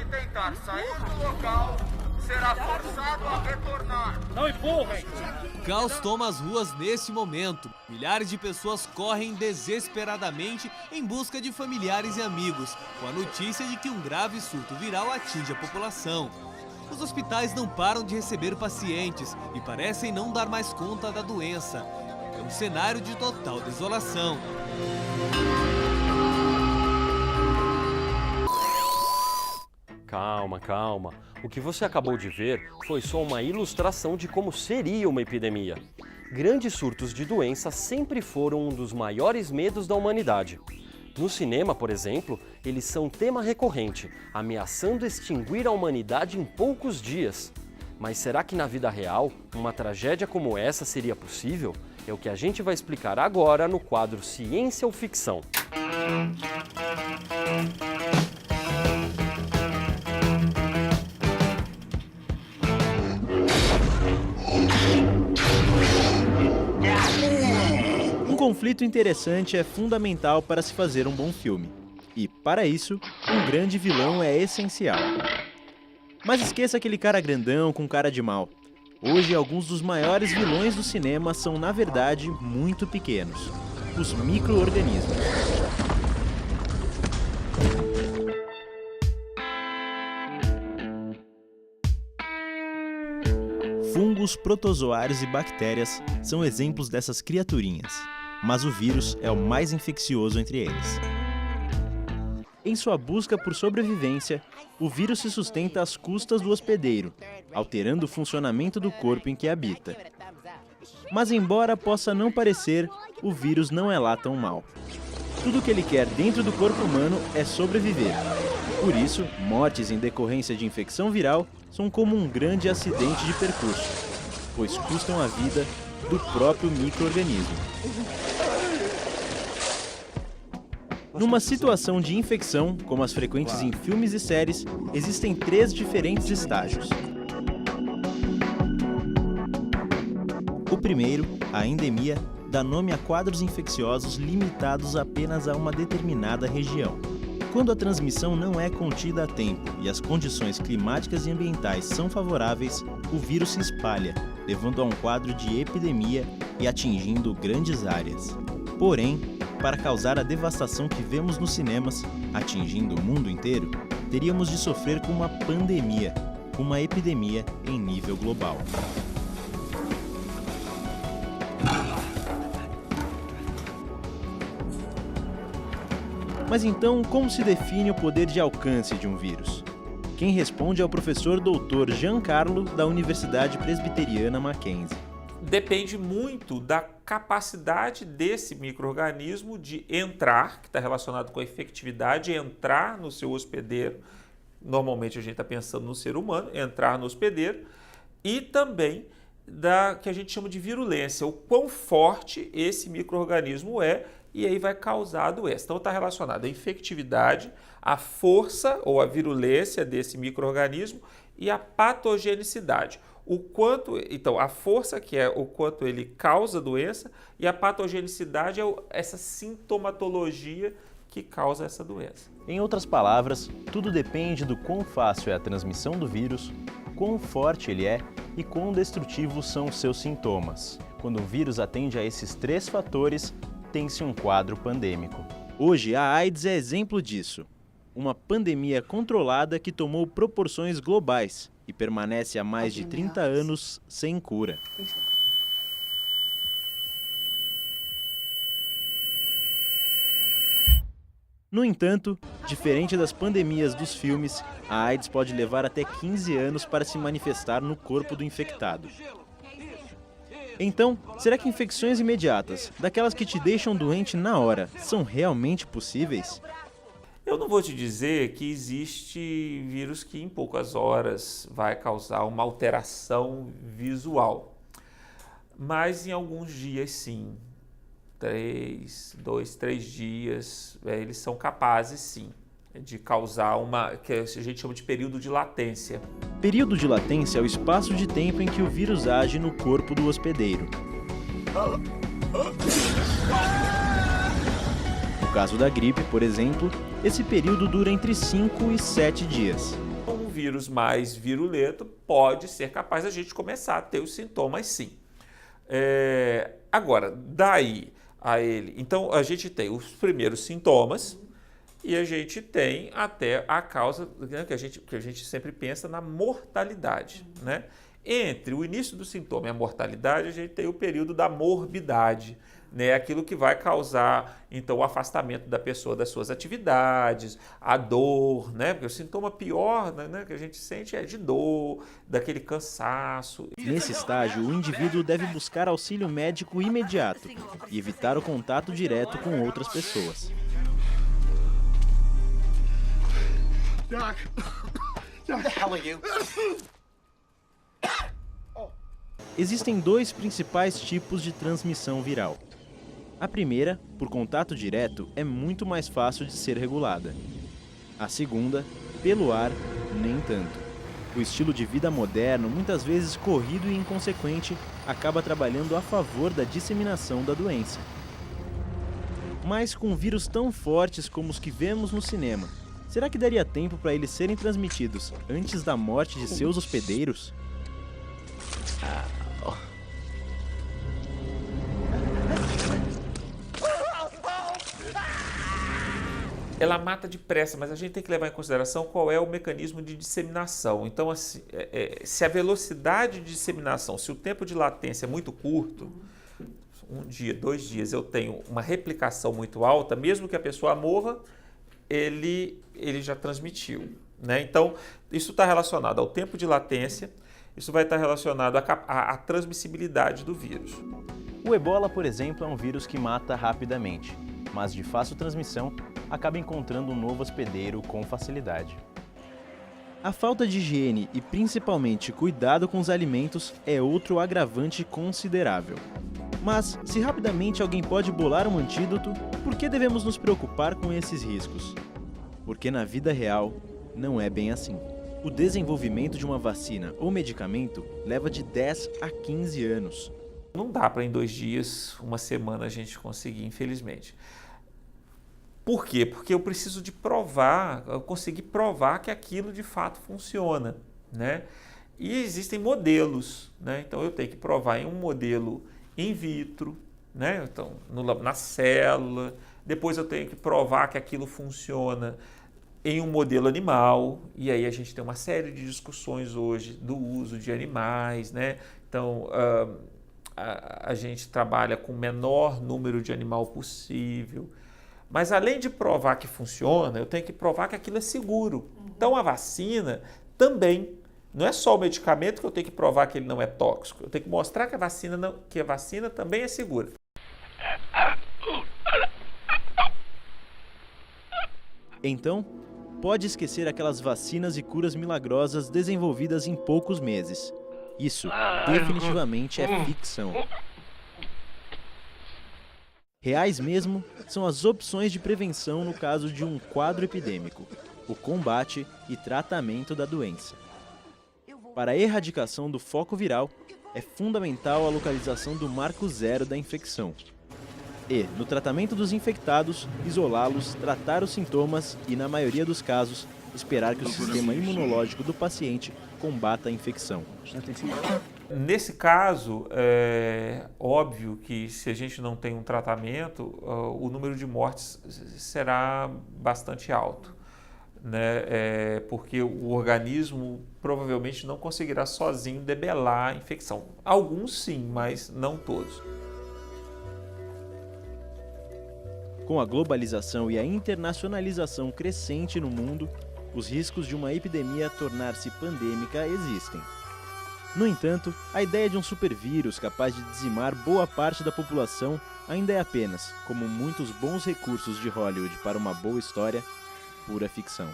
tentar sair do local será forçado a retornar. Não empurrem! Caos toma as ruas neste momento. Milhares de pessoas correm desesperadamente em busca de familiares e amigos, com a notícia de que um grave surto viral atinge a população. Os hospitais não param de receber pacientes e parecem não dar mais conta da doença. É um cenário de total desolação. Calma, calma. O que você acabou de ver foi só uma ilustração de como seria uma epidemia. Grandes surtos de doença sempre foram um dos maiores medos da humanidade. No cinema, por exemplo, eles são tema recorrente, ameaçando extinguir a humanidade em poucos dias. Mas será que na vida real, uma tragédia como essa seria possível? É o que a gente vai explicar agora no quadro Ciência ou Ficção. Um conflito interessante é fundamental para se fazer um bom filme. E, para isso, um grande vilão é essencial. Mas esqueça aquele cara grandão com cara de mal. Hoje, alguns dos maiores vilões do cinema são, na verdade, muito pequenos. Os micro-organismos. Fungos, protozoários e bactérias são exemplos dessas criaturinhas. Mas o vírus é o mais infeccioso entre eles. Em sua busca por sobrevivência, o vírus se sustenta às custas do hospedeiro, alterando o funcionamento do corpo em que habita. Mas embora possa não parecer, o vírus não é lá tão mal. Tudo o que ele quer dentro do corpo humano é sobreviver. Por isso, mortes em decorrência de infecção viral são como um grande acidente de percurso, pois custam a vida do próprio micro-organismo. Numa situação de infecção, como as frequentes em filmes e séries, existem 3 diferentes estágios. O primeiro, a endemia, dá nome a quadros infecciosos limitados apenas a uma determinada região. Quando a transmissão não é contida a tempo e as condições climáticas e ambientais são favoráveis, o vírus se espalha, levando a um quadro de epidemia e atingindo grandes áreas. Porém, para causar a devastação que vemos nos cinemas, atingindo o mundo inteiro, teríamos de sofrer com uma pandemia, uma epidemia em nível global. Mas então, como se define o poder de alcance de um vírus? Quem responde é o professor Dr. Giancarlo, da Universidade Presbiteriana Mackenzie. Depende muito da capacidade desse micro-organismo de entrar, que está relacionado com a efetividade, entrar no seu hospedeiro. Normalmente a gente está pensando no ser humano, entrar no hospedeiro, e também da que a gente chama de virulência, o quão forte esse micro-organismo é, e aí vai causar a doença. Então está relacionado à infectividade, à força ou à virulência desse micro-organismo e à patogenicidade. Então, a força, que é o quanto ele causa a doença, e a patogenicidade é essa sintomatologia que causa essa doença. Em outras palavras, tudo depende do quão fácil é a transmissão do vírus, quão forte ele é e quão destrutivos são os seus sintomas. Quando o vírus atende a esses 3 fatores, tem-se um quadro pandêmico. Hoje, a AIDS é exemplo disso. Uma pandemia controlada que tomou proporções globais e permanece há mais de 30 anos sem cura. No entanto, diferente das pandemias dos filmes, a AIDS pode levar até 15 anos para se manifestar no corpo do infectado. Então, será que infecções imediatas, daquelas que te deixam doente na hora, são realmente possíveis? Eu não vou te dizer que existe vírus que em poucas horas vai causar uma alteração visual, mas em alguns dias sim, 2, 3 dias, eles são capazes sim de causar que a gente chama de período de latência. Período de latência é o espaço de tempo em que o vírus age no corpo do hospedeiro. No caso da gripe, por exemplo, esse período dura entre 5 e 7 dias. vírus mais virulento, pode ser capaz a gente começar a ter os sintomas sim. Agora, daí a ele... Então, a gente tem os primeiros sintomas e a gente tem até a causa, né, que a gente sempre pensa na mortalidade, né? Entre o início do sintoma e a mortalidade, a gente tem o período da morbidade, né? Aquilo que vai causar, então, o afastamento da pessoa das suas atividades, a dor, né? Porque o sintoma pior, né, que a gente sente é de dor, daquele cansaço. Nesse estágio, o indivíduo deve buscar auxílio médico imediato e evitar o contato direto com outras pessoas. Doc, what the hell are you? Existem dois principais tipos de transmissão viral. A primeira, por contato direto, é muito mais fácil de ser regulada. A segunda, pelo ar, nem tanto. O estilo de vida moderno, muitas vezes corrido e inconsequente, acaba trabalhando a favor da disseminação da doença. Mas com vírus tão fortes como os que vemos no cinema, será que daria tempo para eles serem transmitidos antes da morte de seus hospedeiros? Ela mata depressa, mas a gente tem que levar em consideração qual é o mecanismo de disseminação. Então, assim, se a velocidade de disseminação, se o tempo de latência é muito curto, 1 dia, 2 dias, eu tenho uma replicação muito alta, mesmo que a pessoa morra, ele já transmitiu, né? Então, isso está relacionado ao tempo de latência, isso vai estar relacionado à transmissibilidade do vírus. O ebola, por exemplo, é um vírus que mata rapidamente, mas de fácil transmissão, acaba encontrando um novo hospedeiro com facilidade. A falta de higiene e principalmente cuidado com os alimentos é outro agravante considerável. Mas, se rapidamente alguém pode bolar um antídoto, por que devemos nos preocupar com esses riscos? Porque na vida real, não é bem assim. O desenvolvimento de uma vacina ou medicamento leva de 10 a 15 anos. Não dá para em 2 dias, 1 semana a gente conseguir, infelizmente. Por quê? Porque eu preciso de provar, eu conseguir provar que aquilo de fato funciona, né? E existem modelos, né? Então eu tenho que provar em um modelo in vitro, né? Então, na célula, depois eu tenho que provar que aquilo funciona em um modelo animal, e aí a gente tem uma série de discussões hoje do uso de animais, né? Então, a gente trabalha com o menor número de animal possível, mas além de provar que funciona, eu tenho que provar que aquilo é seguro. Então, a vacina também, não é só o medicamento que eu tenho que provar que ele não é tóxico, eu tenho que mostrar que a vacina também é segura. Então, pode esquecer aquelas vacinas e curas milagrosas desenvolvidas em poucos meses. Isso definitivamente é ficção. Reais mesmo são as opções de prevenção no caso de um quadro epidêmico, o combate e tratamento da doença. Para a erradicação do foco viral, é fundamental a localização do marco zero da infecção. E, no tratamento dos infectados, isolá-los, tratar os sintomas e, na maioria dos casos, esperar que o sistema imunológico do paciente combata a infecção. Nesse caso, é óbvio que se a gente não tem um tratamento, o número de mortes será bastante alto, né? Porque o organismo provavelmente não conseguirá sozinho debelar a infecção. Alguns sim, mas não todos. Com a globalização e a internacionalização crescente no mundo, os riscos de uma epidemia tornar-se pandêmica existem. No entanto, a ideia de um supervírus capaz de dizimar boa parte da população ainda é apenas, como muitos bons recursos de Hollywood para uma boa história, pura ficção.